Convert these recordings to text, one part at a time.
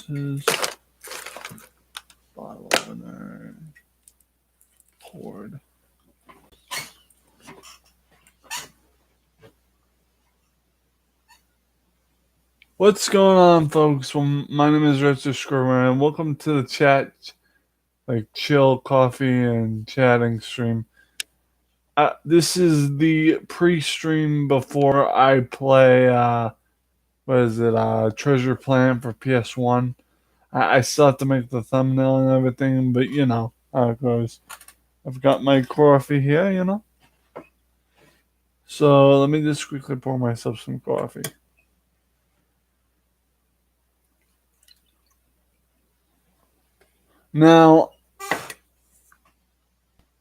glasses, bottle opener, cord. What's going on, folks? Well, my name is Richard Scriver, and welcome to the chat, like chill coffee and chatting stream. This is the pre-stream before I play. What is it? Treasure Planet for PS1. I still have to make the thumbnail and everything, but you know how it goes. I've got my coffee here, you know. So let me just quickly pour myself some coffee. Now,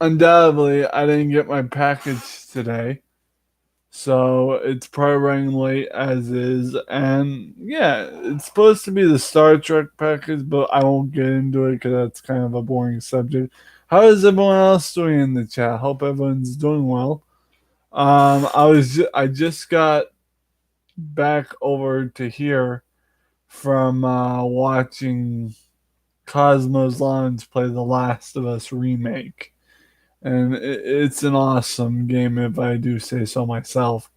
undoubtedly, I didn't get my package today, so it's probably running late as is. And yeah, it's supposed to be the Star Trek package, but I won't get into it because that's kind of a boring subject. How is everyone else doing in the chat? Hope everyone's doing well. I just got back over to here from watching Cosmos Lounge play The Last of Us remake, and it's an awesome game if I do say so myself.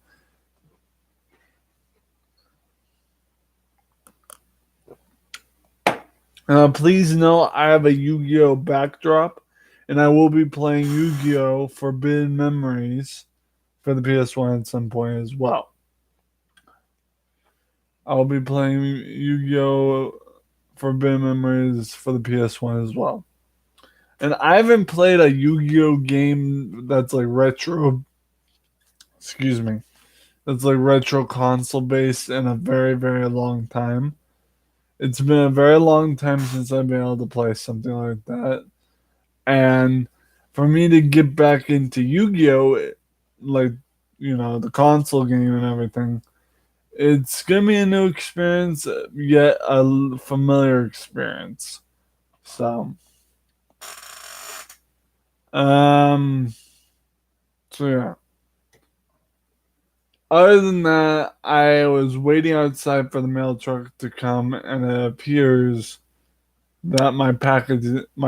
Please know I have a Yu-Gi-Oh backdrop, and I will be playing Yu-Gi-Oh Forbidden Memories for the PS1 at some point as well. I'll be playing Yu-Gi-Oh Forbidden Memories for the PS1 as well. And I haven't played a Yu-Gi-Oh game that's like retro. Excuse me. That's like retro console based in a very, very long time. It's been a very long time since I've been able to play something like that. And for me to get back into Yu-Gi-Oh, like, you know, the console game and everything, it's gonna be a new experience, yet a familiar experience. So, um, so yeah. Other than that, I was waiting outside for the mail truck to come, and it appears that my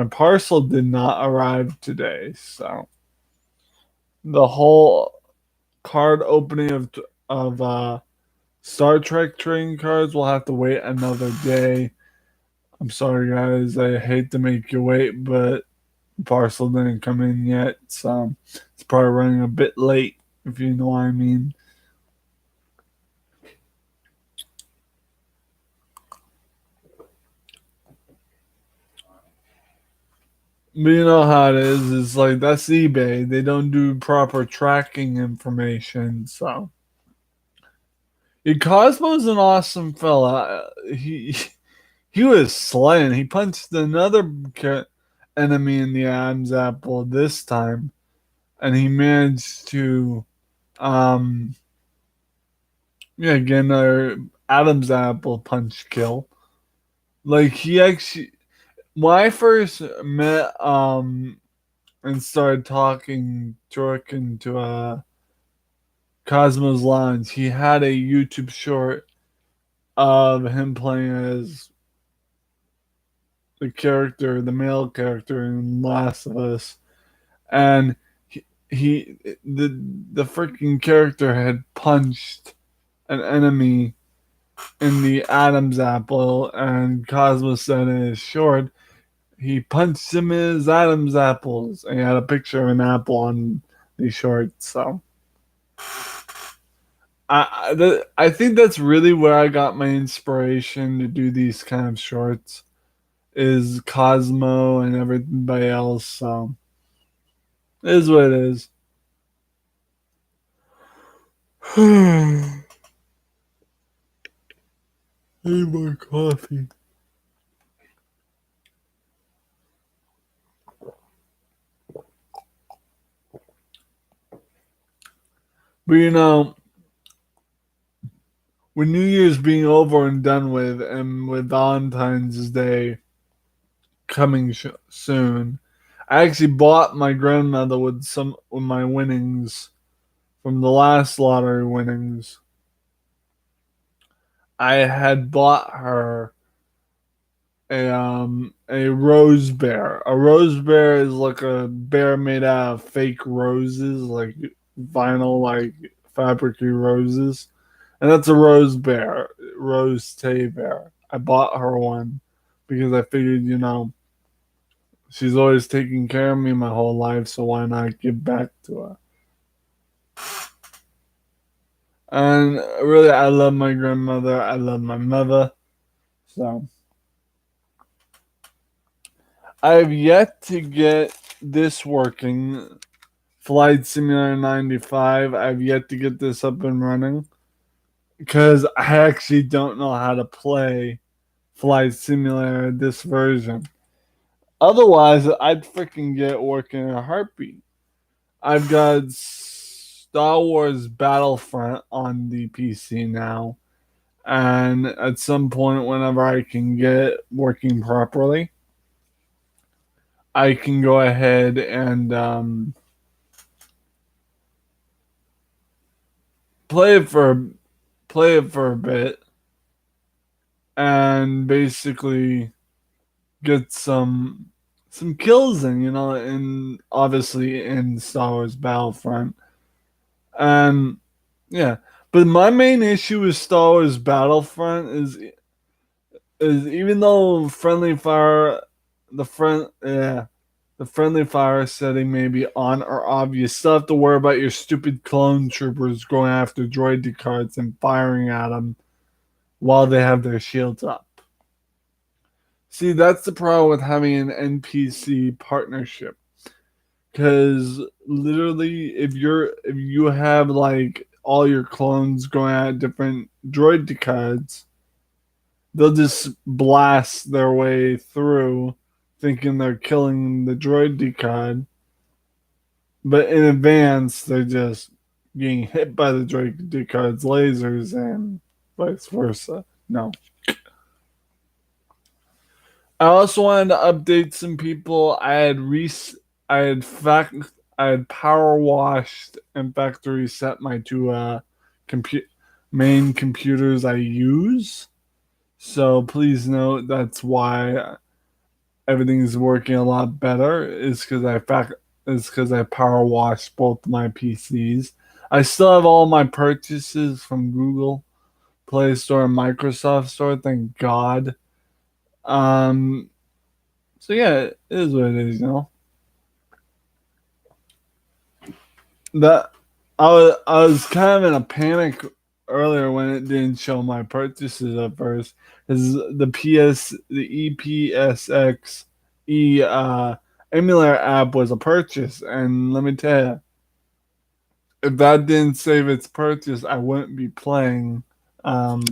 parcel did not arrive today. So the whole card opening of Star Trek trading cards will have to wait another day. I'm sorry, guys. I hate to make you wait, but the parcel didn't come in yet, so it's probably running a bit late, if you know what I mean. But you know how it is. It's like that's eBay. They don't do proper tracking information. So, Cosmo's an awesome fella. He was slaying. He punched another enemy in the Adam's apple this time, and he managed to, um, yeah, get another Adam's apple punch kill. Like he actually, when I first met and started talking to Cosmos Lounge, he had a YouTube short of him playing as the male character in Last of Us, and he the freaking character had punched an enemy in the Adam's apple, and Cosmos said in his short, he punched him in his Adam's apples, and he had a picture of an apple on the short, so. I think that's really where I got my inspiration to do these kind of shorts is Cosmo and everybody else. So it is what it is. Need more coffee. But you know, with New Year's being over and done with, and with Valentine's Day coming soon, I actually bought my grandmother with some of my winnings from the last lottery winnings. I had bought her a rose bear. A rose bear is like a bear made out of fake roses, like vinyl, like fabricy roses, and that's a rose bear, rose teddy bear. I bought her one because I figured, she's always taken care of me my whole life, so why not give back to her? And really, I love my grandmother. I love my mother. So I have yet to get this working. Flight Simulator 95. I've yet to get this up and running because I actually don't know how to play Flight Simulator this version. Otherwise, I'd freaking get working in a heartbeat. I've got Star Wars Battlefront on the PC now, and at some point, whenever I can get it working properly, I can go ahead and play it for a bit, and basically get some kills in, and obviously in Star Wars Battlefront. And yeah, but my main issue with Star Wars Battlefront is even though friendly fire, the friendly fire setting may be on or off, you still have to worry about your stupid clone troopers going after droid cards and firing at them while they have their shields up. See, that's the problem with having an NPC partnership. Because literally, if you have like all your clones going at different droid cards, they'll just blast their way through, thinking they're killing the droid card, but in advance they're just getting hit by the droid card's lasers and vice versa. No. I also wanted to update some people. I had fact I had power washed and factory reset my two main computers I use. So please note that's why everything is working a lot better. Is because I power washed both my PCs. I still have all my purchases from Google Play Store and Microsoft Store. Thank God. Um. So yeah, it is what it is. That I was kind of in a panic earlier when it didn't show my purchases at first. Is the EPSX emulator app was a purchase, and let me tell you, if that didn't save its purchase, I wouldn't be playing. Um,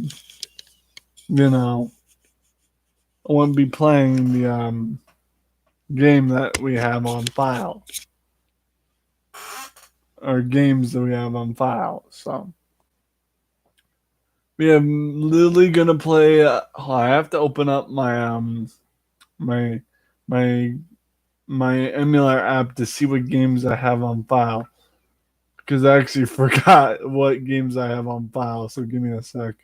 you know, I wouldn't be playing the game that we have on file, or games that we have on file. So we are literally gonna play. I have to open up my my my emulator app to see what games I have on file, because I actually forgot what games I have on file. So give me a sec.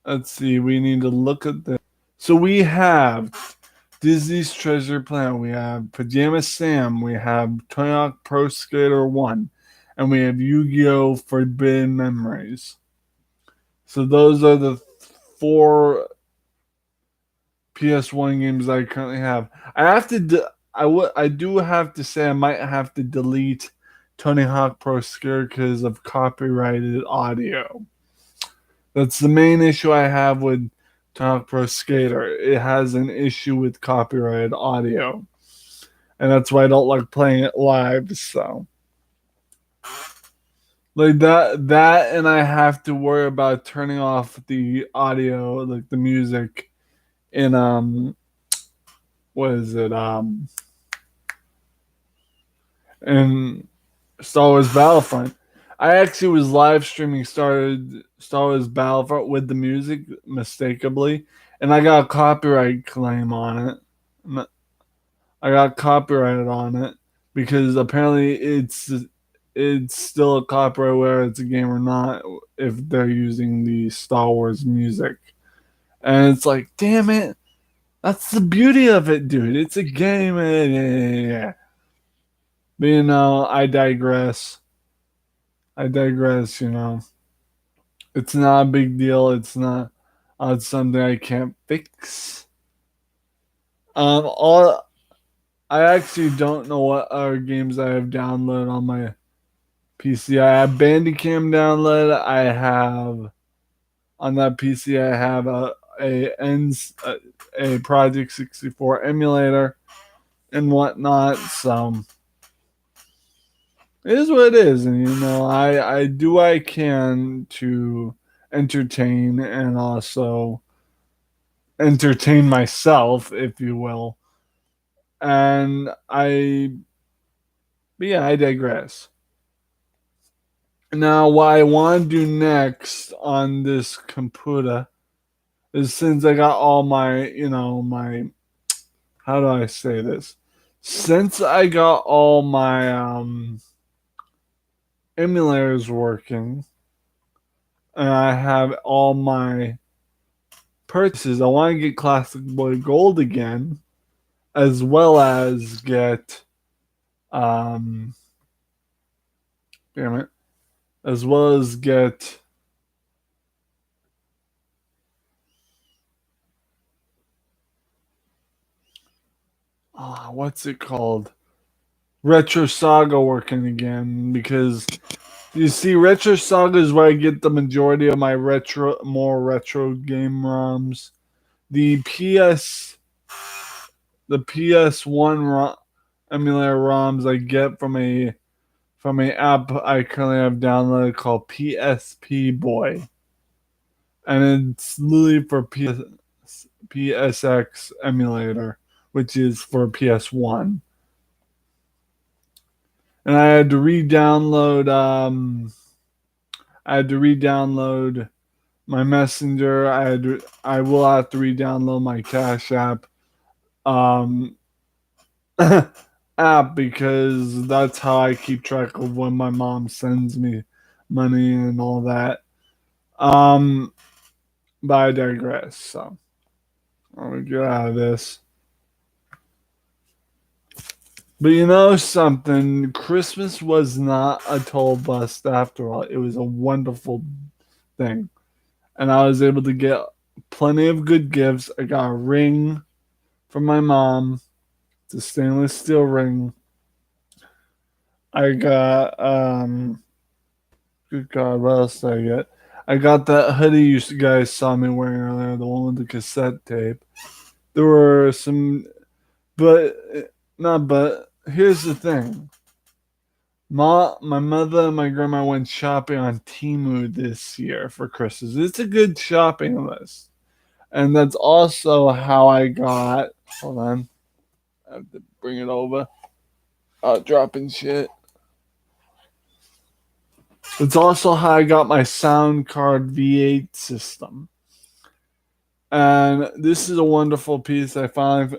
Let's see. We need to look at this. So we have Disney's Treasure Planet. We have Pajama Sam. We have Tony Hawk Pro Skater 1. And we have Yu-Gi-Oh! Forbidden Memories. So those are the 4 PS1 games I currently have. I do have to say I might have to delete Tony Hawk Pro Skater because of copyrighted audio. That's the main issue I have with Tony Hawk Pro Skater. It has an issue with copyrighted audio, and that's why I don't like playing it live. So, like that, and I have to worry about turning off the audio, like the music, in what is it in Star Wars Battlefront. I actually was live streaming started Star Wars Battlefront with the music mistakenly, and I got a copyright claim on it. I got copyrighted on it because apparently it's still a copyright whether it's a game or not if they're using the Star Wars music. And it's like, damn it! That's the beauty of it, dude. It's a game. Yeah. But I digress. I digress. It's not a big deal. It's not. It's something I can't fix. All I actually don't know what other games I have downloaded on my PC. I have Bandicam downloaded. I have on that PC. I have a Project 64 emulator and whatnot. So it is what it is, and I do what I can to entertain and also entertain myself, if you will. And but yeah, I digress. Now, what I want to do next on this computer is, since I got all my, how do I say this? Since I got all my emulators working, and I have all my purchases, I want to get Classic Boy Gold again, as well as get, um, damn it, as well as get what's it called? Retro Saga working again, because you see, Retro Saga is where I get the majority of my more retro game ROMs. The PS1 emulator ROMs I get from a app I currently have downloaded called PSP Boy, and it's literally for PSX emulator, which is for PS1. And I had to re-download. I had to re-download my Messenger. I will have to re-download my Cash App um, app, because that's how I keep track of when my mom sends me money and all that. Um, but I digress. So I'm gonna get out of this. But you know something? Christmas was not a total bust after all. It was a wonderful thing. And I was able to get plenty of good gifts. I got a ring from my mom. It's a stainless steel ring. I got good God, what else did I get? I got that hoodie you guys saw me wearing earlier, the one with the cassette tape. There were some, but not. But here's the thing: my mother and my grandma went shopping on Temu this year for Christmas. It's a good shopping list, and that's also how I got. Hold on, I have to bring it over. Dropping shit. It's also how I got my sound card V8 system. And this is a wonderful piece. I finally,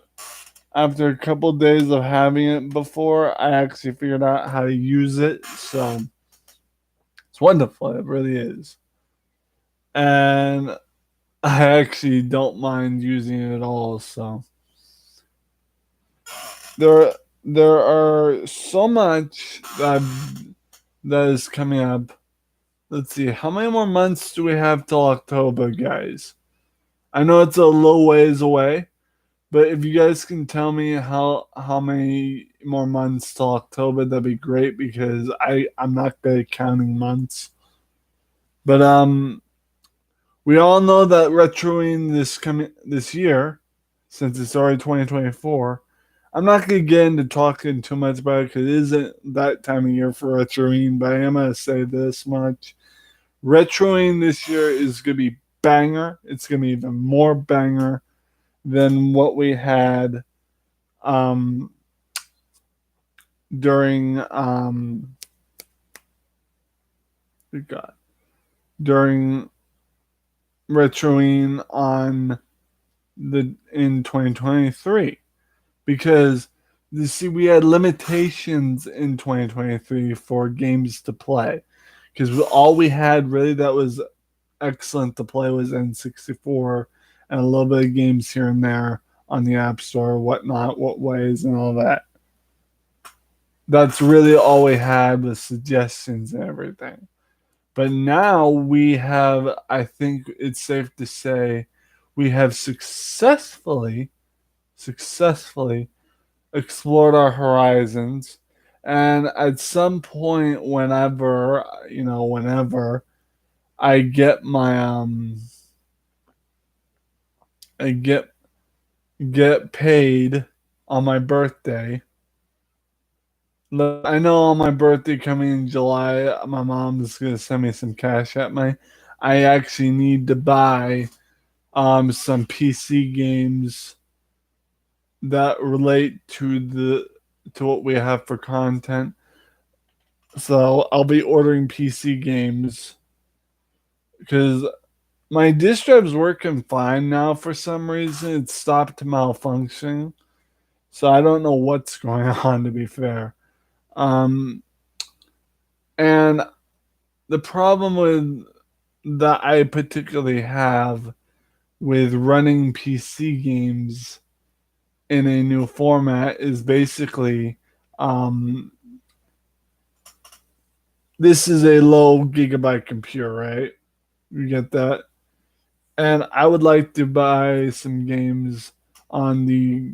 after a couple of days of having it before, I actually figured out how to use it. So it's wonderful. It really is. And I actually don't mind using it at all. So there are so much that is coming up. Let's see, how many more months do we have till October, guys? I know it's a little ways away, but if you guys can tell me how many more months till October, that'd be great, because I'm not good at counting months. But we all know that retroing this year, since it's already 2024. I'm not gonna get into talking too much about it, because it isn't that time of year for retroing. But I am gonna say this much: retroing this year is gonna be banger. It's gonna be even more banger than what we had um, during God, during retroing on the in 2023, because you see, we had limitations in 2023 for games to play, because all we had really that was excellent to play was N64 and a little bit of games here and there on the App Store, whatnot, what ways, and all that. That's really all we had with suggestions and everything. But now we have, I think it's safe to say, we have successfully explored our horizons. And at some point, whenever I get my I get paid on my birthday. I know on my birthday coming in July, my mom's gonna send me some cash at my. I actually need to buy some PC games that relate to what we have for content. So I'll be ordering PC games because my disk drive's working fine now. For some reason, it stopped malfunctioning. So I don't know what's going on, to be fair. Um, and the problem with that I particularly have with running PC games in a new format is basically um, this is a low gigabyte computer, right? You get that? And I would like to buy some games on the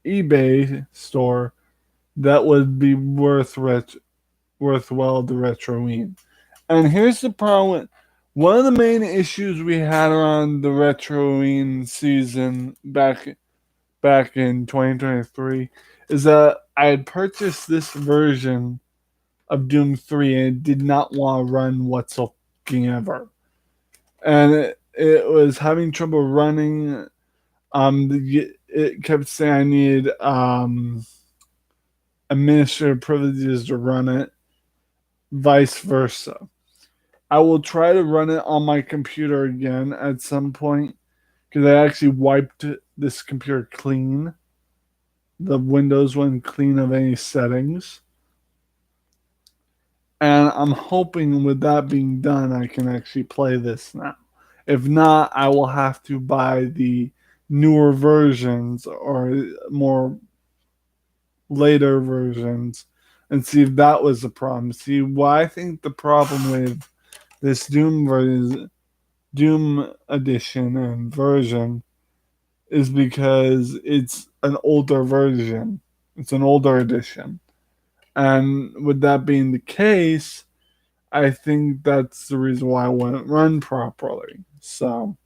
eBay store that would be worthwhile to retroing. And here's the problem. One of the main issues we had around the retroing season back in 2023 is that I had purchased this version of Doom 3 and did not want to run whatsoever. And it was having trouble running. It kept saying I need administrative privileges to run it, vice versa. I will try to run it on my computer again at some point because I actually wiped this computer clean. The Windows one clean of any settings. And I'm hoping with that being done, I can actually play this now. If not, I will have to buy the newer versions or more later versions and see if that was the problem. See, why I think the problem with this Doom edition and version is because it's an older version. It's an older edition. And with that being the case, I think that's the reason why it wouldn't run properly. So,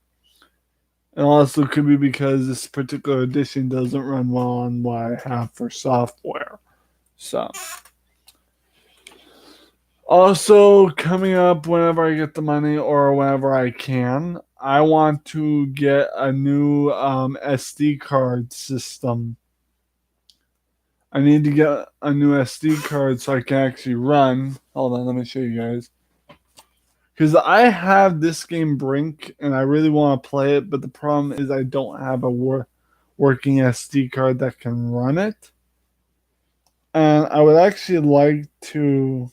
and also could be because this particular edition doesn't run well on what I have for software. So, also coming up whenever I get the money or whenever I can, I want to get a new SD card system. I need to get a new SD card so I can actually run. Hold on, let me show you guys. Because I have this game Brink and I really want to play it, but the problem is I don't have a working SD card that can run it. And I would actually like to,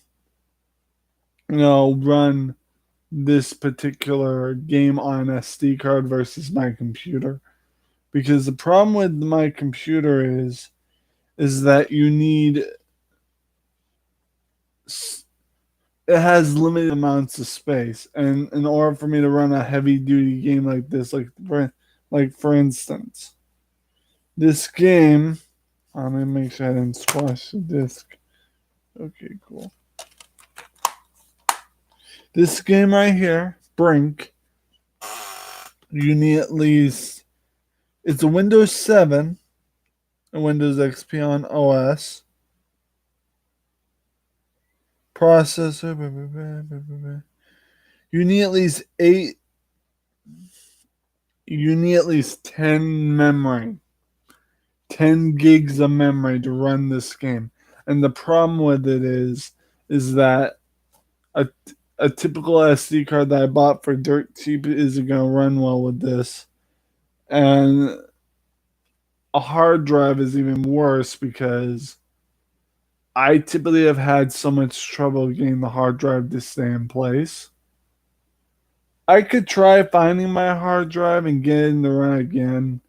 run this particular game on an SD card versus my computer. Because the problem with my computer is that you need it has limited amounts of space, and in order for me to run a heavy duty game like this, for instance, this game, I'm gonna make sure I didn't squash the disc. Okay, cool. This game right here, Brink, you need at least it's a Windows 7 and Windows XP on OS. Processor. You need at least 10 memory. 10 gigs of memory to run this game. And the problem with it is that a typical SD card that I bought for dirt cheap isn't going to run well with this. And a hard drive is even worse because I typically have had so much trouble getting the hard drive to stay in place. I could try finding my hard drive and getting to run again,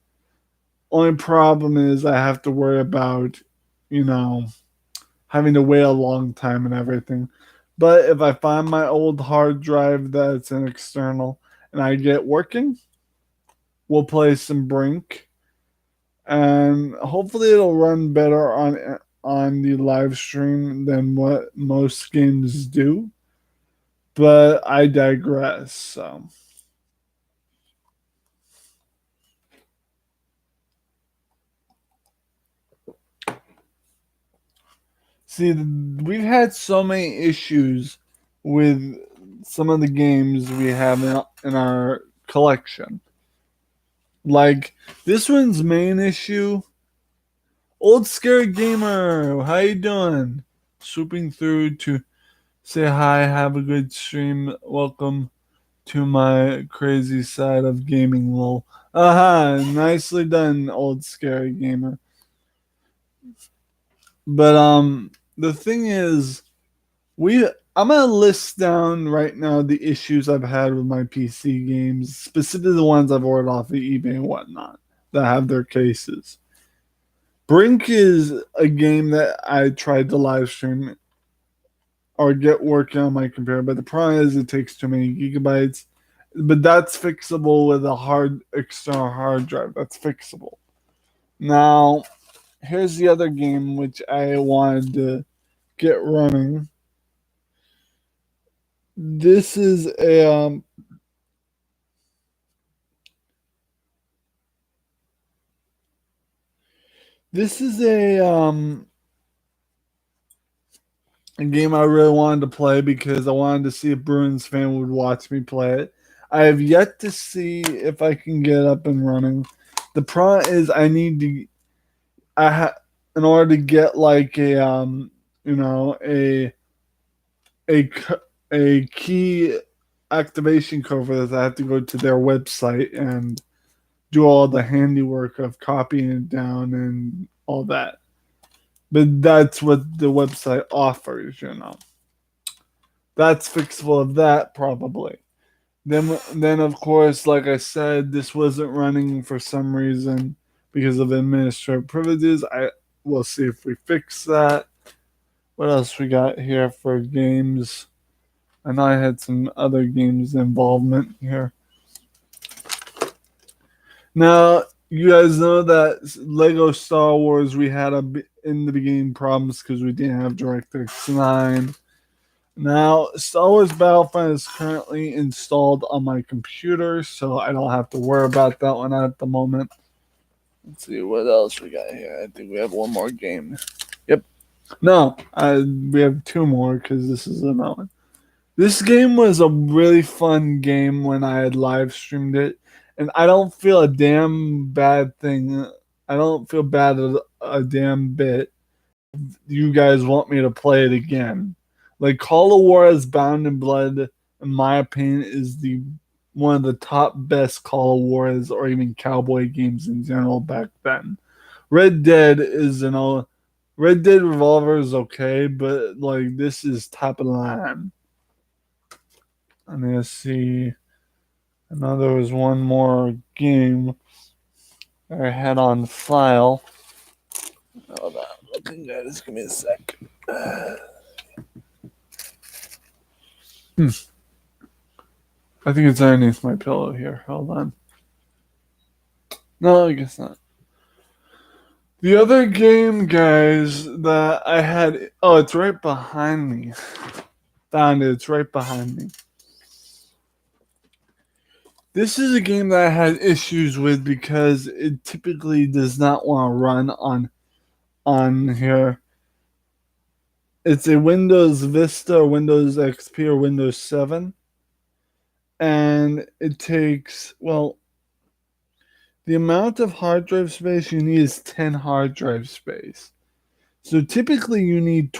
Only problem is I have to worry about, you know, having to wait a long time and everything. But if I find my old hard drive that's an external and I get working, we'll play some Brink, and hopefully it'll run better on the live stream than what most games do. But I digress. So. See, we've had so many issues with some of the games we have in our collection. Like this one's main issue. Old Scary Gamer, how you doing? Swooping through to say hi, have a good stream. Welcome to my crazy side of gaming, lol. Aha, nicely done, Old Scary Gamer. But the thing is, I'm gonna list down right now the issues I've had with my PC games, specifically the ones I've ordered off of eBay and whatnot that have their cases. Brink is a game that I tried to live stream or get working on my computer, but the problem is it takes too many gigabytes. But that's fixable with a external hard drive. That's fixable. Now, here's the other game which I wanted to get running. This is a game I really wanted to play because I wanted to see if Bruins fan would watch me play it. I have yet to see if I can get up and running. The problem is I need to in order to get like you know a a key activation code for this, I have to go to their website and do all the handiwork of copying it down and all that. But that's what the website offers, you know. That's fixable of that probably. Then of course, like I said, this wasn't running for some reason because of administrative privileges. I will see if we fix that. What else we got here for games? I know I had some other games involvement here. Now, you guys know that Lego Star Wars, we had in the beginning problems because we didn't have DirectX 9. Now, Star Wars Battlefront is currently installed on my computer, so I don't have to worry about that one at the moment. Let's see what else we got here. I think we have one more game. Yep. No, we have two more because this is another one. This game was a really fun game when I had live streamed it, and I don't feel a damn bad thing. I don't feel bad a damn bit. You guys want me to play it again? Like Call of Juarez Bound in Blood, in my opinion, is the one of the top best Call of Juarez or even cowboy games in general back then. Red Dead Red Dead Revolver is okay, but like this is top of the line. I'm gonna see. I know there was one more game I had on file. Hold on, looking at this. Give me a sec. I think it's underneath my pillow here. Hold on. No, I guess not. The other game, guys, that I had. Oh, it's right behind me. Found it. It's right behind me. This is a game that I had issues with because it typically does not want to run on here. It's a Windows Vista or Windows XP or Windows 7. And it takes, well, the amount of hard drive space you need is 10 hard drive space. So typically you need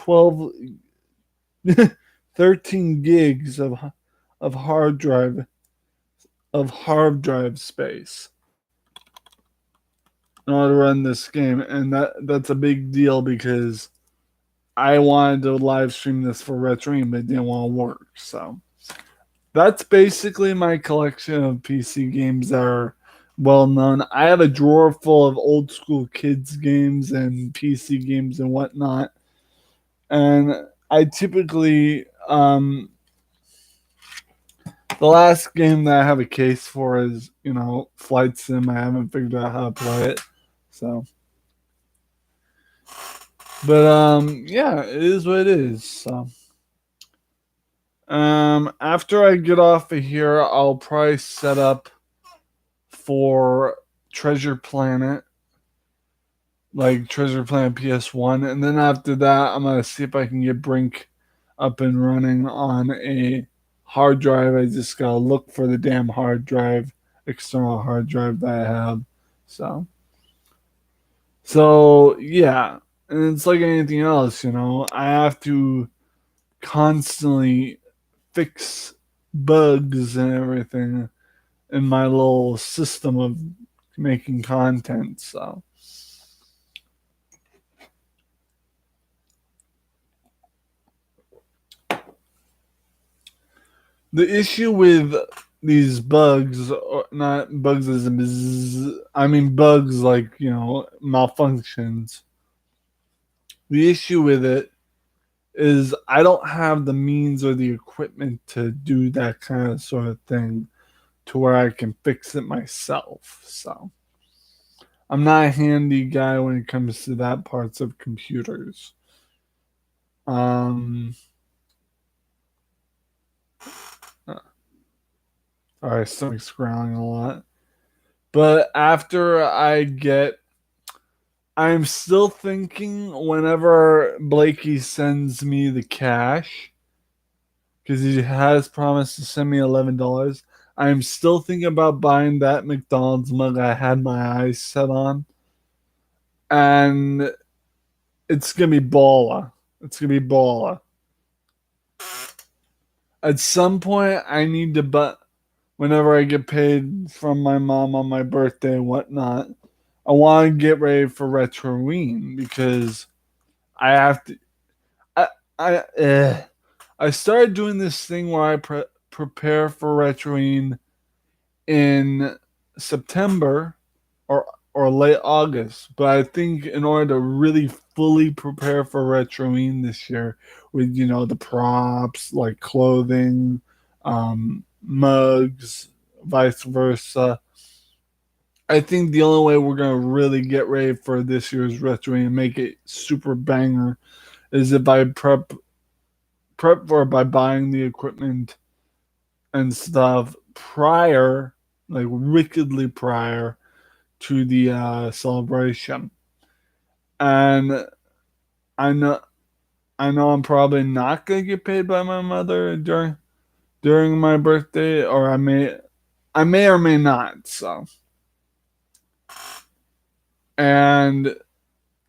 13 gigs of hard drive space in order to run this game, and that's a big deal because I wanted to live stream this for Retroing, but it didn't want to work. So that's basically my collection of PC games that are well known. I have a drawer full of old school kids games and PC games and whatnot. And I typically the last game that I have a case for is, Flight Sim. I haven't figured out how to play it. So but yeah, it is what it is. So after I get off of here, I'll probably set up for Treasure Planet, like Treasure Planet PS1, and then after that, I'm gonna see if I can get Brink up and running on a hard drive. I just gotta look for the damn hard drive, external hard drive that I have. So yeah, and it's like anything else, I have to constantly fix bugs and everything in my little system of making content. So the issue with these bugs, or not bugs as in I mean bugs like, malfunctions. The issue with it is I don't have the means or the equipment to do that kind of sort of thing to where I can fix it myself. So I'm not a handy guy when it comes to that parts of computers. Um, Sorry, stomach's growling a lot. But after I'm still thinking whenever Blakey sends me the cash, because he has promised to send me $11. I'm still thinking about buying that McDonald's mug I had my eyes set on, and it's gonna be baller. It's gonna be baller. At some point, I need to, but whenever I get paid from my mom on my birthday and whatnot, I want to get ready for Retroween because I have to. I I I started doing this thing where I prepare for Retroween in September or late August. But I think in order to really fully prepare for Retroween this year, with the props like clothing, mugs, vice versa. I think the only way we're gonna really get ready for this year's Retroween and make it super banger is if I prep for it by buying the equipment and stuff prior, like wickedly prior to the celebration. And I know I'm probably not gonna get paid by my mother during my birthday, or I may or may not. So, and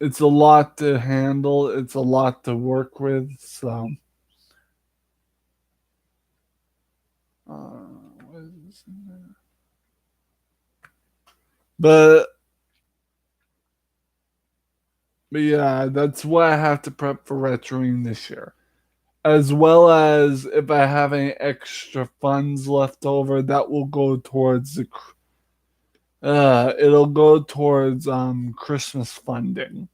it's a lot to handle. It's a lot to work with. So, what is this in there? But yeah, that's what I have to prep for Retroing this year. As well as if I have any extra funds left over, that will go towards it'll go towards Christmas funding,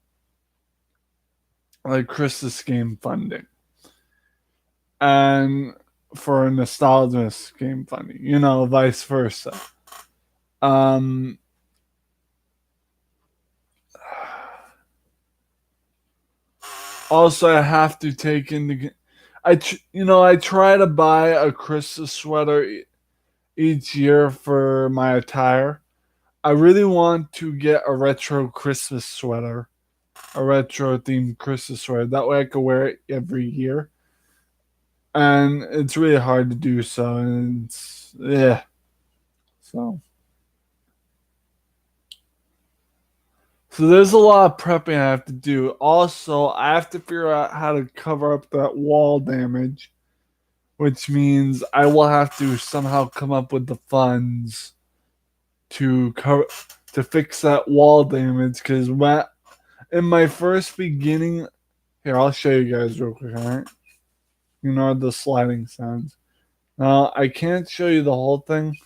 like Christmas game funding, and for nostalgia game funding, vice versa. Um, Also, I have to take into I try to buy a Christmas sweater each year for my attire. I really want to get a retro Christmas sweater, a retro themed Christmas sweater. That way I can wear it every year. And it's really hard to do so. And it's, yeah. So. So there's a lot of prepping I have to do. Also, I have to figure out how to cover up that wall damage, which means I will have to somehow come up with the funds to fix that wall damage. Because in my first beginning, here I'll show you guys real quick. All right, the sliding sounds. Now I can't show you the whole thing,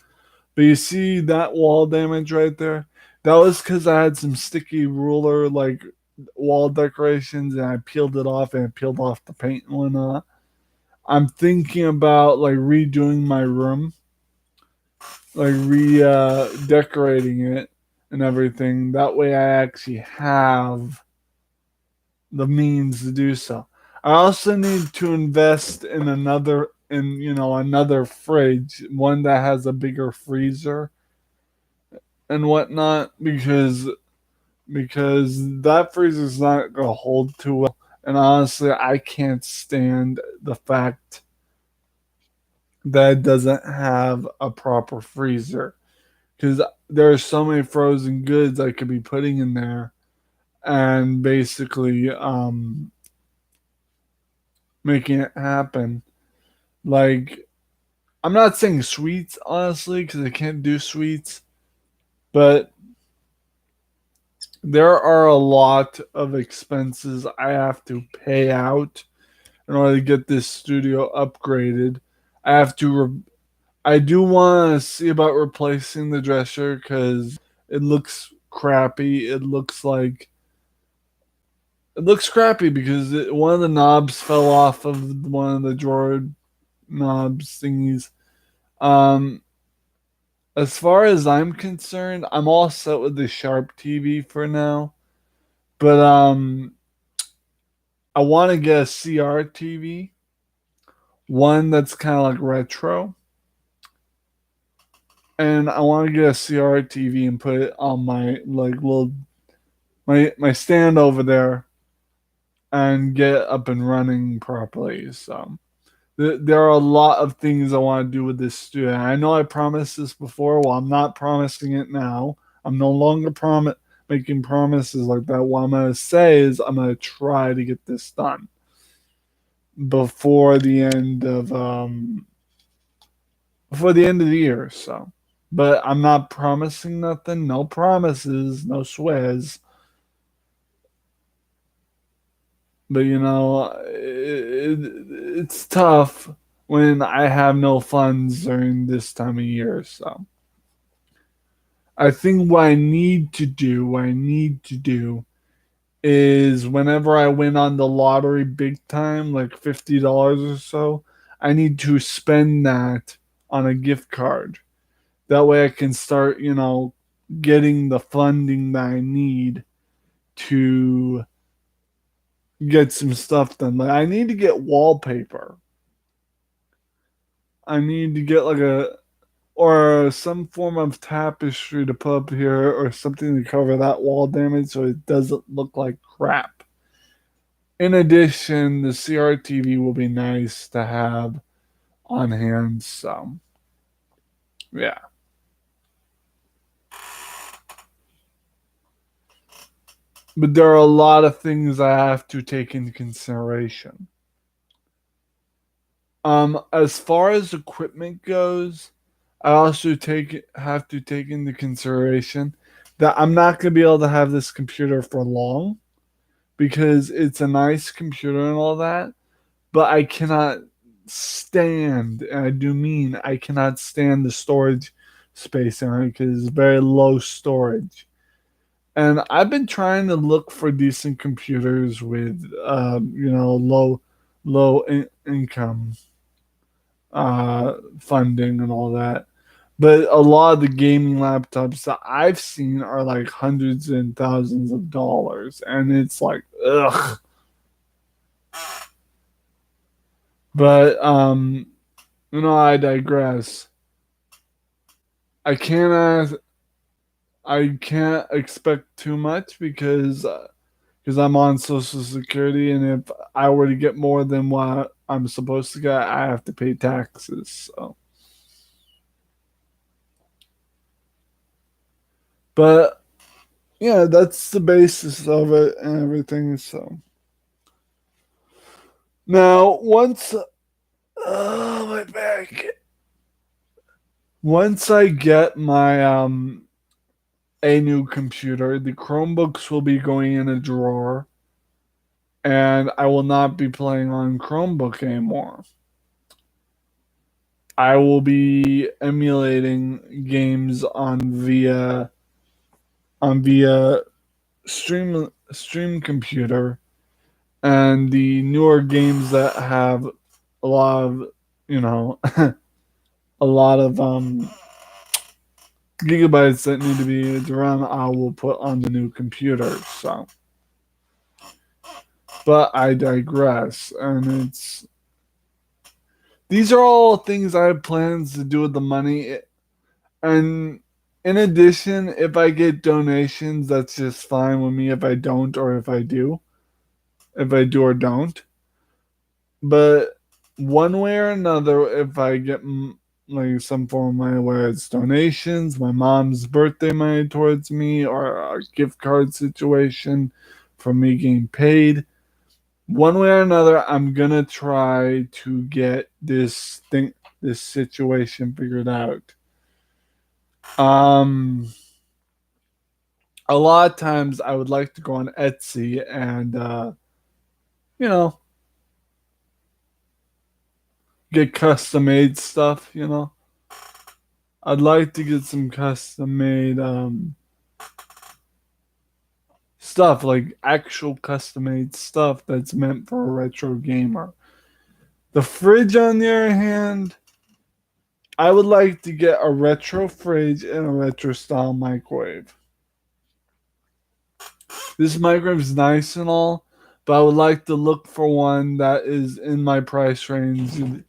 But you see that wall damage right there? That was because I had some sticky ruler like wall decorations and I peeled it off and it peeled off the paint and whatnot. I'm thinking about like redoing my room, like re decorating it and everything. That way I actually have the means to do so. I also need to invest in another fridge, one that has a bigger freezer and whatnot, because that freezer's not gonna hold too well. And honestly, I can't stand the fact that it doesn't have a proper freezer because there are so many frozen goods I could be putting in there and basically making it happen. Like, I'm not saying sweets, honestly, because I can't do sweets, but there are a lot of expenses I have to pay out in order to get this studio upgraded. I have to. I do want to see about replacing the dresser because it looks crappy. It looks crappy because one of the knobs fell off of one of the drawer knobs thingies. Um, as far as I'm concerned, I'm all set with the Sharp TV for now. But I want to get a CR TV, one that's kind of like retro, and I want to get a CR TV and put it on my like little my stand over there and get up and running properly. So there are a lot of things I want to do with this studio. I know I promised this before. Well, I'm not promising it now. I'm no longer making promises like that. What I'm gonna say is I'm gonna try to get this done before the end of the year. So, but I'm not promising nothing. No promises. No swears. But it's tough when I have no funds during this time of year. So I think what I need to do is whenever I win on the lottery big time, like $50 or so, I need to spend that on a gift card. That way I can start, getting the funding that I need to get some stuff done. Like I need to get wallpaper. I need to get like a or some form of tapestry to put up here or something to cover that wall damage so it doesn't look like crap. In addition, the CRTV will be nice to have on hand. So, yeah. But there are a lot of things I have to take into consideration. As far as equipment goes, I also have to take into consideration that I'm not going to be able to have this computer for long because it's a nice computer and all that, but I cannot stand, and I do mean I cannot stand the storage space in it because it's very low storage. And I've been trying to look for decent computers with, income funding and all that. But a lot of the gaming laptops that I've seen are like hundreds and thousands of dollars, and it's like, ugh. But I digress. I can't I can't expect too much because I'm on Social Security, and if I were to get more than what I'm supposed to get, I have to pay taxes. So, but yeah, that's the basis of it and everything. So now, my back. Once I get my a new computer, the Chromebooks will be going in a drawer, and I will not be playing on Chromebook anymore. I will be emulating games on via stream computer, and the newer games that have a lot of you know a lot of gigabytes that need to be RAM, I will put on the new computer. So, but I digress, and these are all things I have plans to do with the money. And in addition, if I get donations, that's just fine with me. If I don't, or if I do or don't. But one way or another, if I get like some form of money, whether it's donations, my mom's birthday money towards me, or a gift card situation for me getting paid, one way or another, I'm gonna try to get this situation figured out. Um, a lot of times I would like to go on Etsy and you know get custom made stuff. I'd like to get some custom made stuff, like actual custom made stuff that's meant for a retro gamer. The fridge, on the other hand, I would like to get a retro fridge and a retro style microwave. This microwave is nice and all, but I would like to look for one that is in my price range.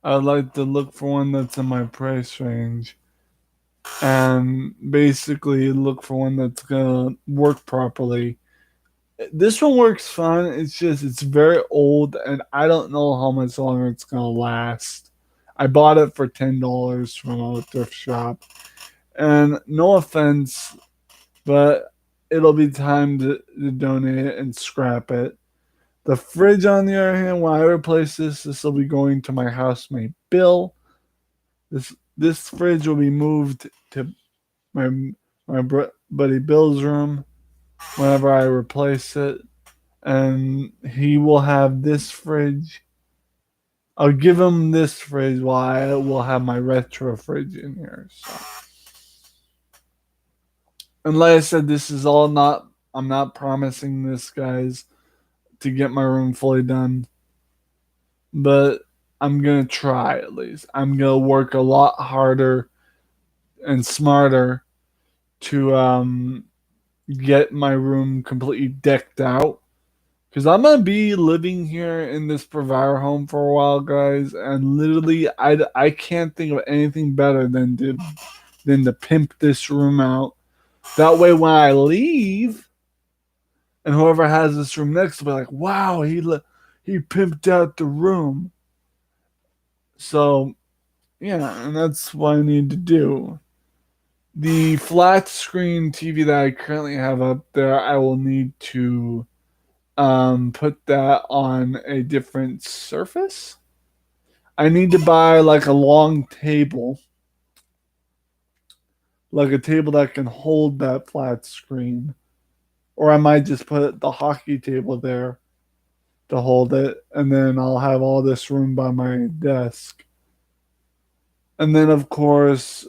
I would like to look for one that's in my price range and basically look for one that's gonna work properly. This one works fine. It's just it's very old and I don't know how much longer it's gonna last. I bought it for $10 from a thrift shop. And no offense, but it'll be time to donate it and scrap it. The fridge, on the other hand, when I replace this will be going to my housemate Bill. This fridge will be moved to my buddy Bill's room whenever I replace it, and he will have this fridge. I'll give him this fridge while I will have my retro fridge in here. So, and like I said, this is all not. I'm not promising this, guys, to get my room fully done, but I'm gonna try at least. I'm gonna work a lot harder and smarter to get my room completely decked out. Because I'm gonna be living here in this provider home for a while, guys, and literally, I can't think of anything better than to pimp this room out. That way, when I leave, and whoever has this room next will be like, "Wow, he pimped out the room." So yeah, and that's what I need to do. The flat screen TV that I currently have up there, I will need to put that on a different surface. I need to buy like a long table, like a table that can hold that flat screen, or I might just put the hockey table there to hold it, and then I'll have all this room by my desk. And then of course,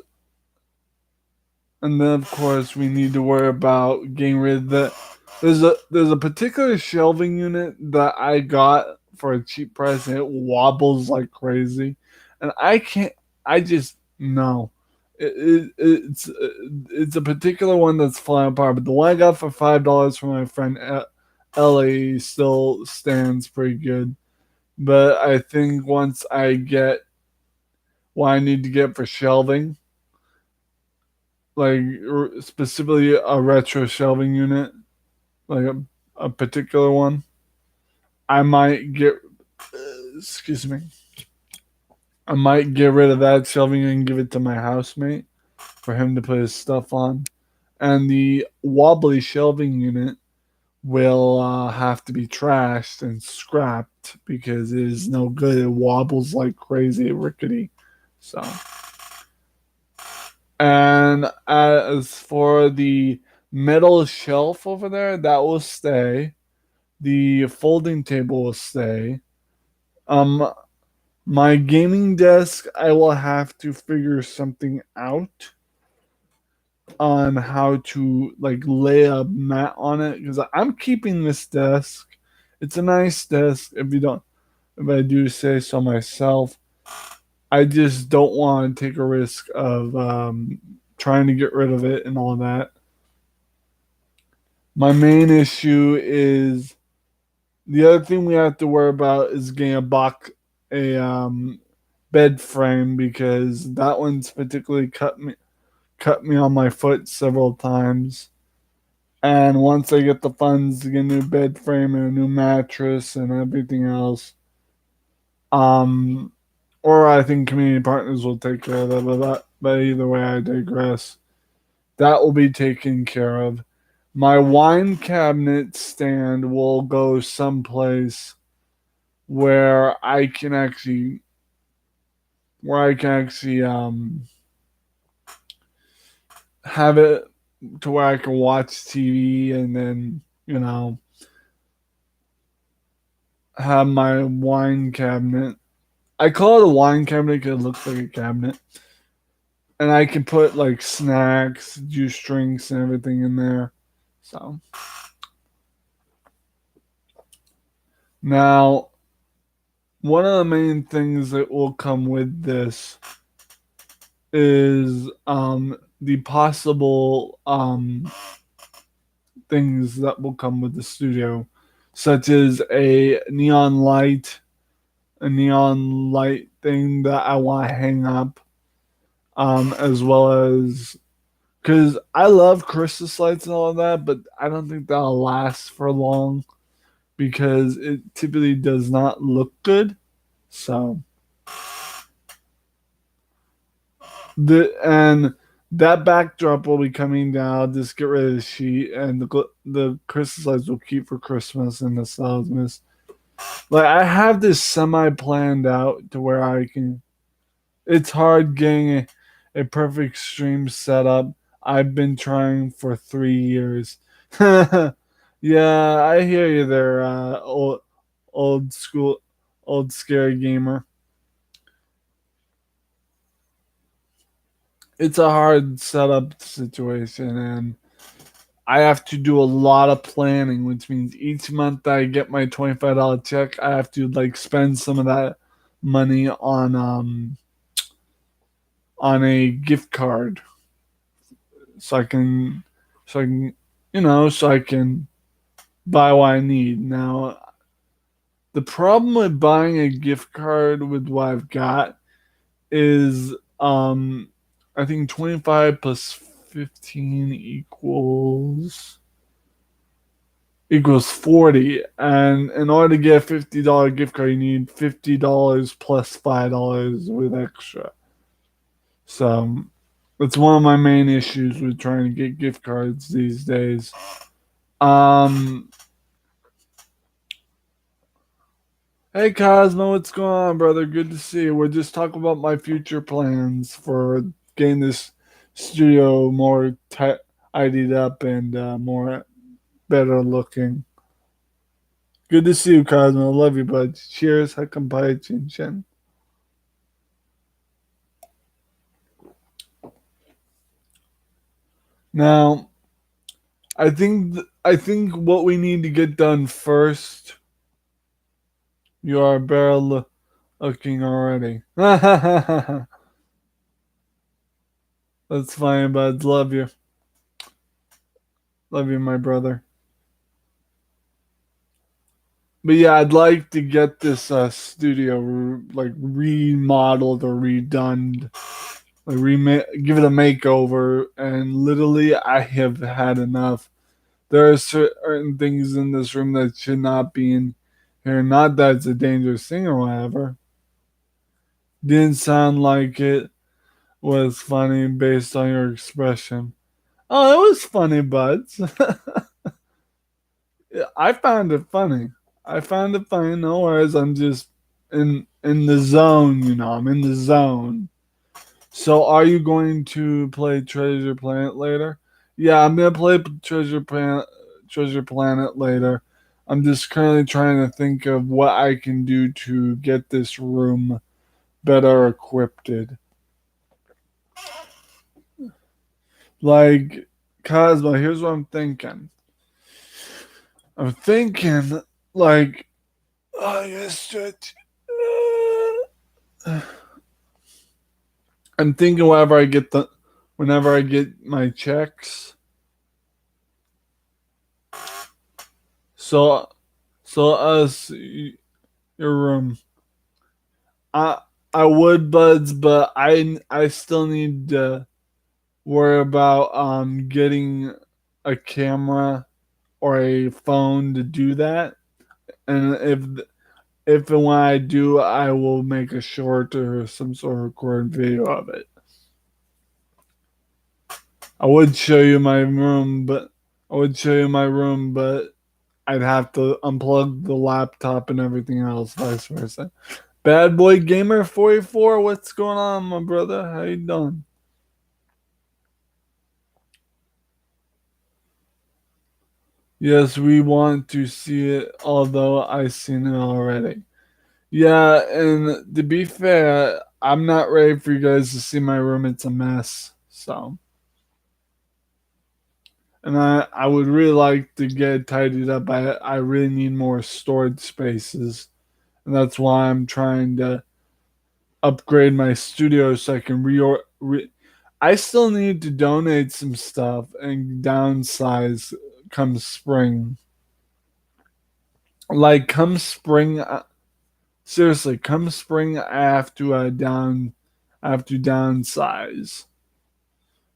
we need to worry about getting rid of the. There's a particular shelving unit that I got for a cheap price, and it wobbles like crazy, and I can't. I just no. It's a particular one that's flying apart, but the one I got for $5 from my friend Ellie still stands pretty good. But I think once I get what I need to get for shelving, like specifically a retro shelving unit, like a particular one, I might get. Excuse me. I might get rid of that shelving and give it to my housemate for him to put his stuff on, and the wobbly shelving unit will have to be trashed and scrapped because it is no good. It wobbles like crazy, rickety. So, and as for the metal shelf over there, that will stay. The folding table will stay. Um, my gaming desk, I will have to figure something out on how to like lay a mat on it because I'm keeping this desk. It's a nice desk. If I do say so myself, I just don't want to take a risk of trying to get rid of it and all that. My main issue is the other thing we have to worry about is getting a bed frame because that one's particularly cut me on my foot several times. And once I get the funds to get a new bed frame and a new mattress and everything else, um, or I think community partners will take care of that. But either way, I digress. That will be taken care of. My wine cabinet stand will go someplace where I can actually have it to where I can watch TV and then have my wine cabinet. I call it a wine cabinet because it looks like a cabinet, and I can put like snacks, juice drinks, and everything in there. So now, one of the main things that will come with this is the possible things that will come with the studio, such as a neon light thing that I want to hang up, as well as because I love Christmas lights and all of that, but I don't think that'll last for long because it typically does not look good. So and that backdrop will be coming down. I'll just get rid of the sheet, and the Christmas lights will keep for Christmas and the nostalgia. Like I have this semi planned out to where I can. It's hard getting a perfect stream set up. I've been trying for 3 years. Yeah, I hear you there, old school, old scary gamer. It's a hard setup situation, and I have to do a lot of planning, which means each month I get my $25 check, I have to like spend some of that money on a gift card so I can so I can so I can buy what I need. Now the problem with buying a gift card with what I've got is I think 25 plus 15 equals 40, and in order to get a $50 gift card you need $50 plus $5 with extra. So it's one of my main issues with trying to get gift cards these days. um Hey Cosmo, what's going on, brother? Good to see you. We're just talking about my future plans for getting this studio more tidied up and more better looking. Good to see you, Cosmo. I love you, bud. Cheers. Hakampai Chin Chin. Now, I think what we need to get done first. You are barrel looking already. That's fine, buds. Love you. Love you, my brother. But yeah, I'd like to get this studio like remodeled or redone, like give it a makeover. And literally, I have had enough. There are certain things in this room that should not be in here. Not that it's a dangerous thing or whatever. Didn't sound like it was funny based on your expression. Oh, it was funny, buds. I found it funny. I found it funny. No worries. I'm just in the zone. I'm in the zone. So, are you going to play Treasure Planet later? Yeah, I'm gonna play Treasure Planet later. I'm just currently trying to think of what I can do to get this room better equipped. Like, Cosmo, here's what I'm thinking. I'm thinking, like, oh, yes, stretch. I'm thinking whenever I get my checks. So, your room. I I would, buds, but I still need to worry about getting a camera or a phone to do that. And if and when I do, I will make a short or some sort of recorded video of it. I would show you my room, but I'd have to unplug the laptop and everything else, vice versa. Bad Boy Gamer 44, what's going on, my brother? How you doing? Yes, we want to see it, although I've seen it already. Yeah, and to be fair, I'm not ready for you guys to see my room. It's a mess. So, and I would really like to get it tidied up. I really need more storage spaces, and that's why I'm trying to upgrade my studio so I can I still need to donate some stuff and downsize come spring. Like come spring, seriously, come spring, I have to downsize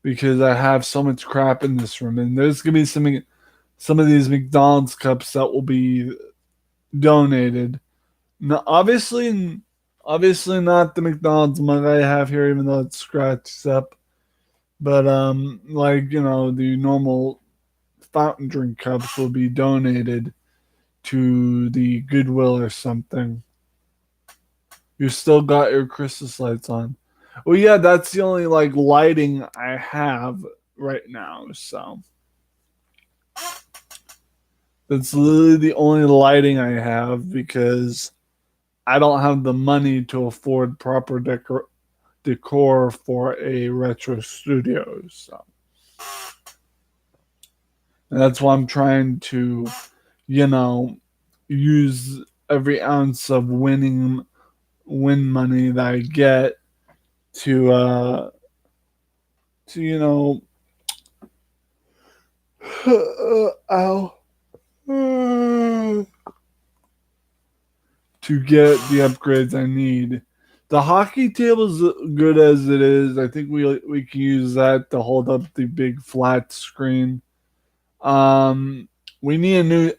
because I have so much crap in this room, and there's gonna be some of these McDonald's cups that will be donated. No, obviously not the McDonald's mug I have here, even though it's scratched up. But like the normal fountain drink cups will be donated to the Goodwill or something. You still got your Christmas lights on. Well, yeah, that's the only like lighting I have right now. So that's literally the only lighting I have because I don't have the money to afford proper decor for a retro studio. So and that's why I'm trying to, you know, use every ounce of win money that I get to to ow to get the upgrades I need. The hockey table's good as it is. I think we can use that to hold up the big flat screen. Um, we need a new.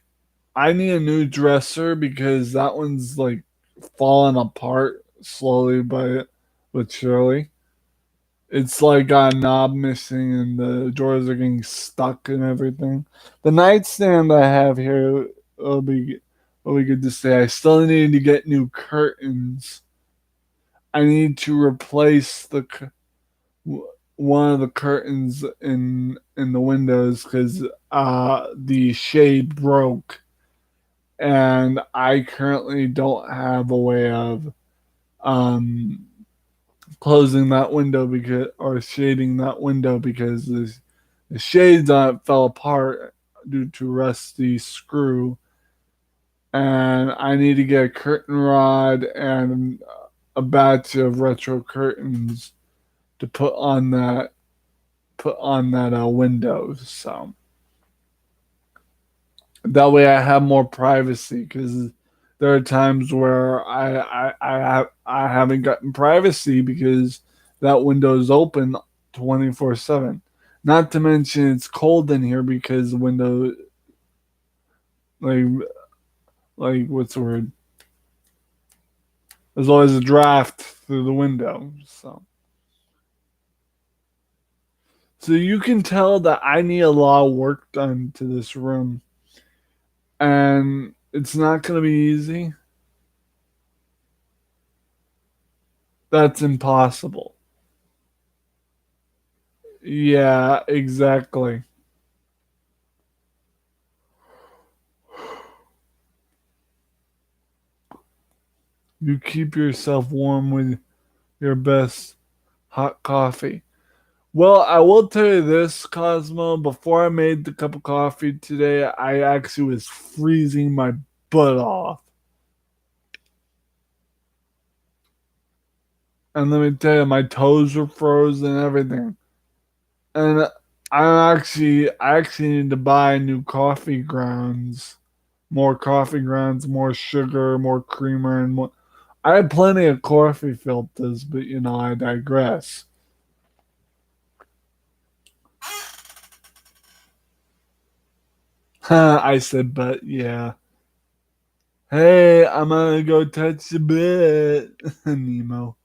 I need a new dresser because that one's like falling apart slowly but surely. It's like got a knob missing and the drawers are getting stuck and everything. The nightstand I have here will be good to say. I still need to get new curtains. I need to replace one of the curtains in the windows because the shade broke, and I currently don't have a way of um closing that window because or shading that window because the shades on it fell apart due to rusty screw, and I need to get a curtain rod and a batch of retro curtains to put on that window. So that way I have more privacy because there are times where I haven't gotten privacy because that window is open 24/7. Not to mention it's cold in here because the window like what's the word? There's always a draft through the window. So you can tell that I need a lot of work done to this room, and it's not going to be easy. That's impossible. Yeah, exactly. You keep yourself warm with your best hot coffee. Well, I will tell you this, Cosmo. Before I made the cup of coffee today, I actually was freezing my butt off. And let me tell you, my toes were frozen and everything. And I actually need to buy new coffee grounds, more sugar, more creamer, and more. I have plenty of coffee filters, but I digress. I said, but yeah. Hey, I'm gonna go touch the bit, Nemo.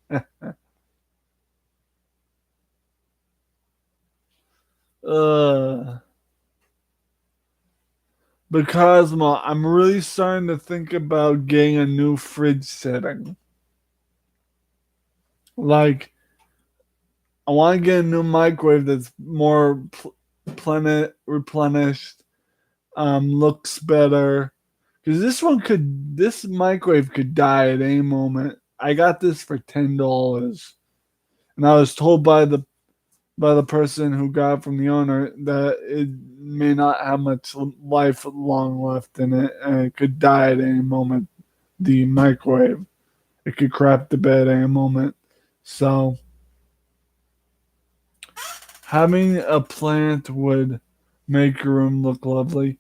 uh, but Cosmo, I'm really starting to think about getting a new fridge setting. Like, I want to get a new microwave that's more planet replenished, looks better. Because this microwave could die at any moment. I got this for $10, and I was told by the person who got it from the owner that it may not have much life long left in it, and it could die at any moment. The microwave, it could crap the bed at any moment. So having a plant would make your room look lovely.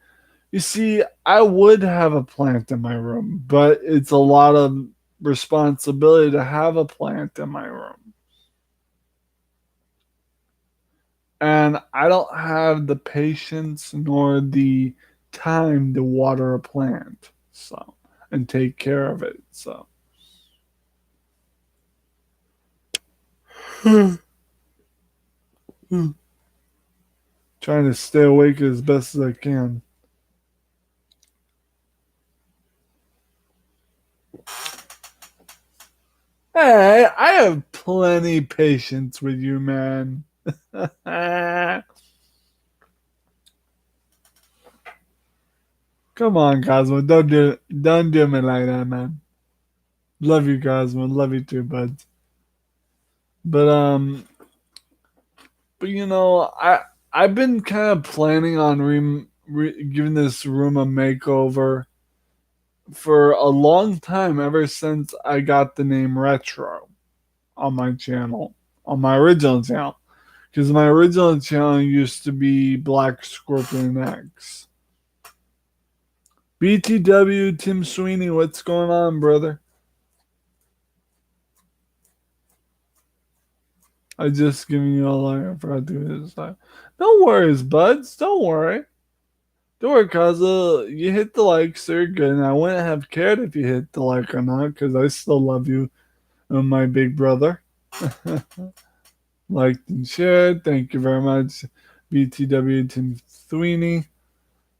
You see, I would have a plant in my room, but it's a lot of responsibility to have a plant in my room. And I don't have the patience nor the time to water a plant. So, and take care of it. So, trying to stay awake as best as I can. Hey, I have plenty patience with you, man. Come on, Cosmo. Don't do me like that, man. Love you, Cosmo. Love you too, bud. But I've been kind of planning on giving this room a makeover for a long time, ever since I got the name Retro on my channel, on my original channel. Because my original channel used to be Black Scorpion X. BTW Tim Sweeney, what's going on, brother? I just giving you a line. I forgot to do this time. No worries, buds. Don't worry. Don't worry, cause you hit the like, so you're good. And I wouldn't have cared if you hit the like or not, because I still love you, my big brother. Liked and shared. Thank you very much, BTW Tim Sweeney.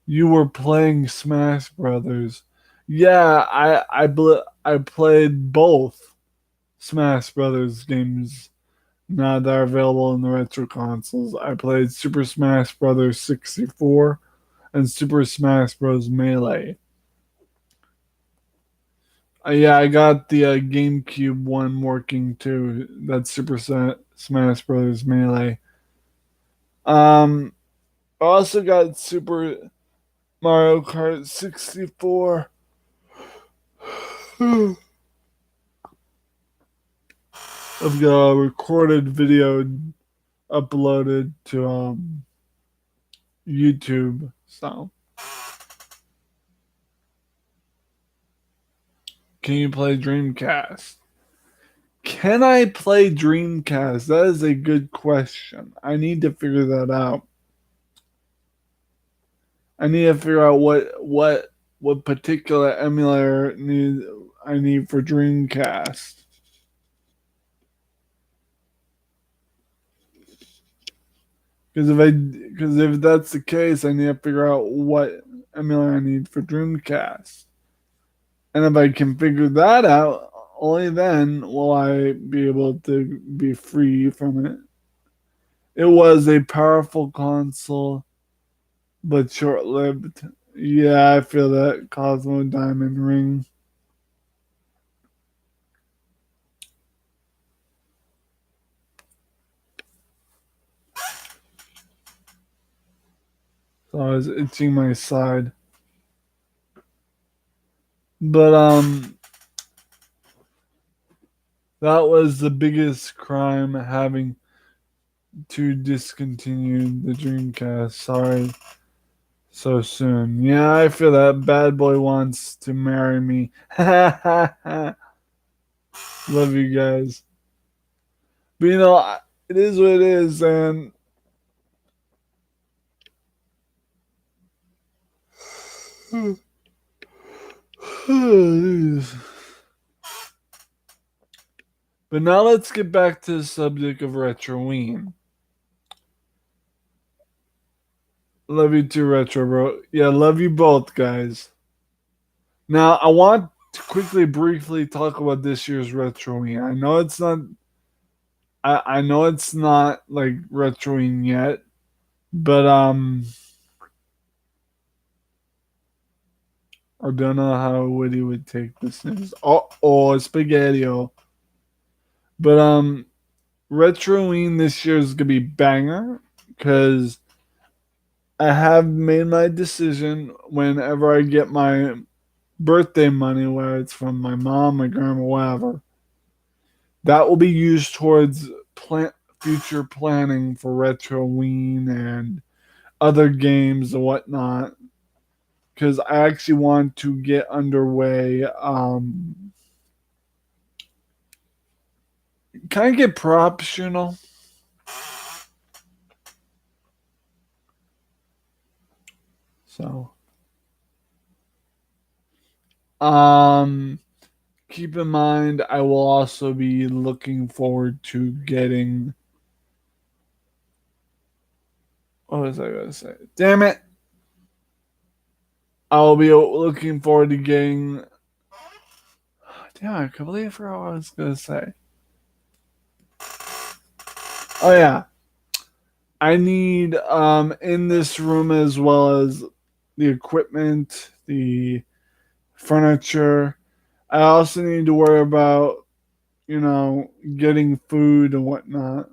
You were playing Smash Brothers. Yeah, I played both Smash Brothers games now that are available in the retro consoles. I played Super Smash Brothers 64 and Super Smash Bros. Melee. Yeah, I got the GameCube one working too. That's Smash Brothers Melee. Um, I also got Super Mario Kart 64. I've got a recorded video uploaded to YouTube. So, can you play Dreamcast? Can I play Dreamcast? That is a good question. I need to figure that out. I need to figure out what particular emulator I need for Dreamcast. Because if that's the case, I need to figure out what emulator I need for Dreamcast. And if I can figure that out, only then will I be able to be free from it. It was a powerful console, but short lived. Yeah, I feel that Cosmo Diamond Ring. So I was itching my side. But that was the biggest crime, having to discontinue the Dreamcast. Sorry, so soon. Yeah, I feel that. Bad boy wants to marry me. Love you guys. But it is what it is, and but now let's get back to the subject of Retroween. Love you too, Retro Bro. Yeah, love you both, guys. Now, I want to quickly, briefly talk about this year's Retroween. I know it's not like Retroween yet, but I don't know how Woody would take this news. Oh, spaghetti-o. But Retroween this year is gonna be banger because I have made my decision. Whenever I get my birthday money, whether it's from my mom, my grandma, whatever, that will be used towards future planning for Retroween and other games and whatnot. Because I actually want to get underway. Can I get props? So, um, keep in mind, I will also be looking forward to getting. What was I going to say? Damn it! I'll be looking forward to getting. Damn, I completely forgot what I was going to say. Oh, yeah. I need in this room, as well as the equipment, the furniture. I also need to worry about, getting food and whatnot,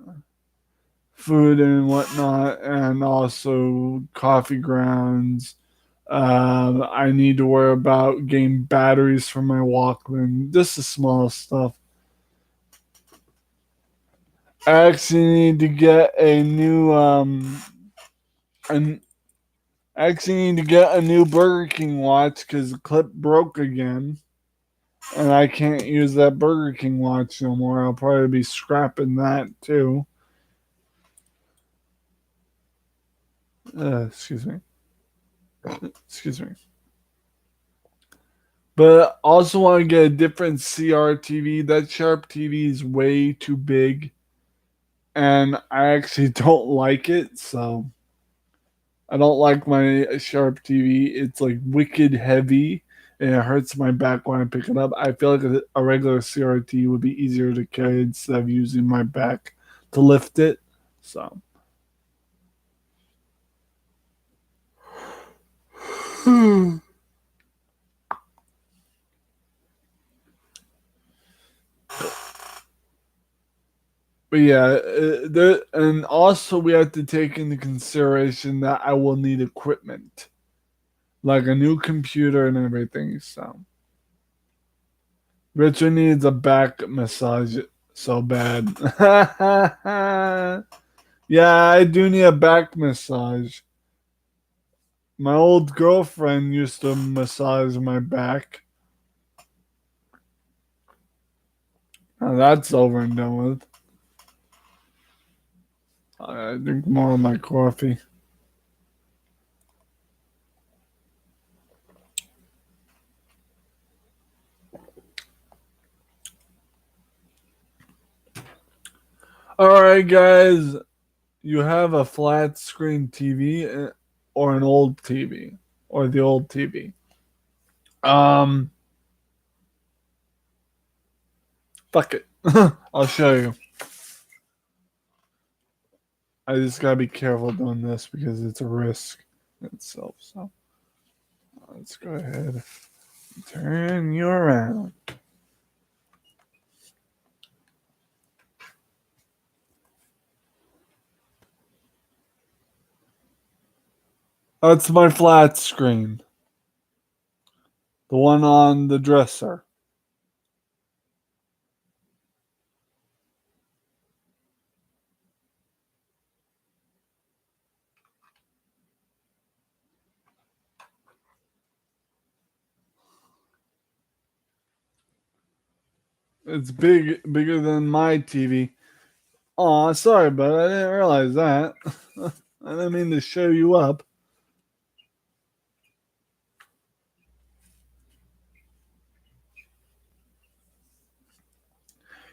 and also coffee grounds. I need to worry about getting batteries for my Walkman. Just the small stuff. I actually need to get a new an I actually need to get a new Burger King watch because the clip broke again. And I can't use that Burger King watch no more. I'll probably be scrapping that too. Excuse me. Excuse me. But I also want to get a different CRTV. That Sharp TV is way too big. And I actually don't like it. So I don't like my Sharp TV. It's like wicked heavy and it hurts my back when I pick it up. I feel like a regular CRT would be easier to carry instead of using my back to lift it. So. But yeah, and also we have to take into consideration that I will need equipment, like a new computer and everything. So Richard needs a back massage so bad. Yeah, I do need a back massage. My old girlfriend used to massage my back. Now that's over and done with. I drink more of my coffee. All right, guys. You have a flat screen TV or an old TV or the old TV. Um, Fuck it. I'll show you. I just gotta be careful doing this because it's a risk itself. So let's go ahead, turn you around. That's my flat screen. The one on the dresser. It's bigger than my TV. Aw, sorry, but I didn't realize that. I didn't mean to show you up.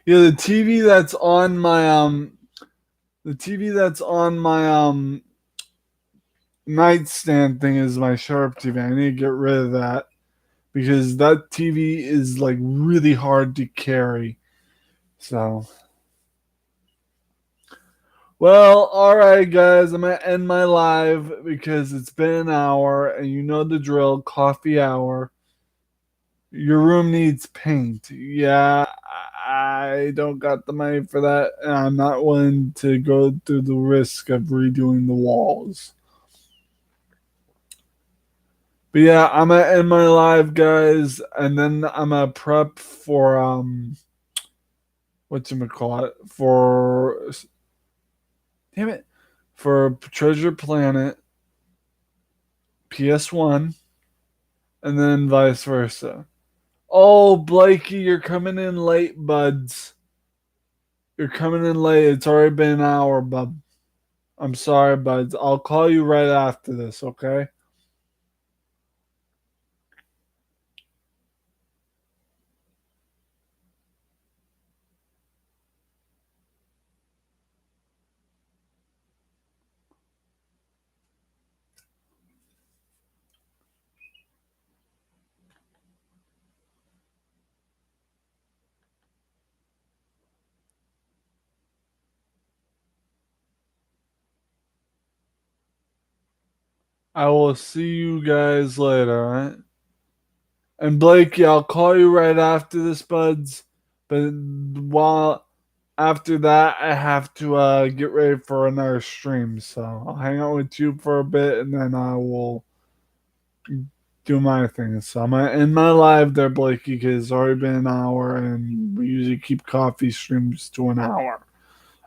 Yeah, the TV that's on my nightstand thing is my Sharp TV. I need to get rid of that because that TV is like really hard to carry. So, well, all right, guys, I'm gonna end my live because it's been an hour, and you know the drill. Coffee hour. Your room needs paint. Yeah, I don't got the money for that, and I'm not willing to go through the risk of redoing the walls. But yeah, I'm gonna end my live, guys, and then I'm gonna prep for whatchamacallit, for damn it, for Treasure Planet PS1, and then vice versa. Oh, Blakey, you're coming in late, buds. You're coming in late. It's already been an hour, bub. I'm sorry, buds. I'll call you right after this, okay? I will see you guys later, alright? And Blakey, I'll call you right after this, buds. But while after that, I have to get ready for another stream. So I'll hang out with you for a bit, and then I will do my thing. So I'm gonna end my live there, Blakey, because it's already been an hour, and we usually keep coffee streams to an hour.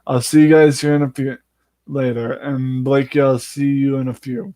I'll see you guys here in a few later, and Blakey, I'll see you in a few.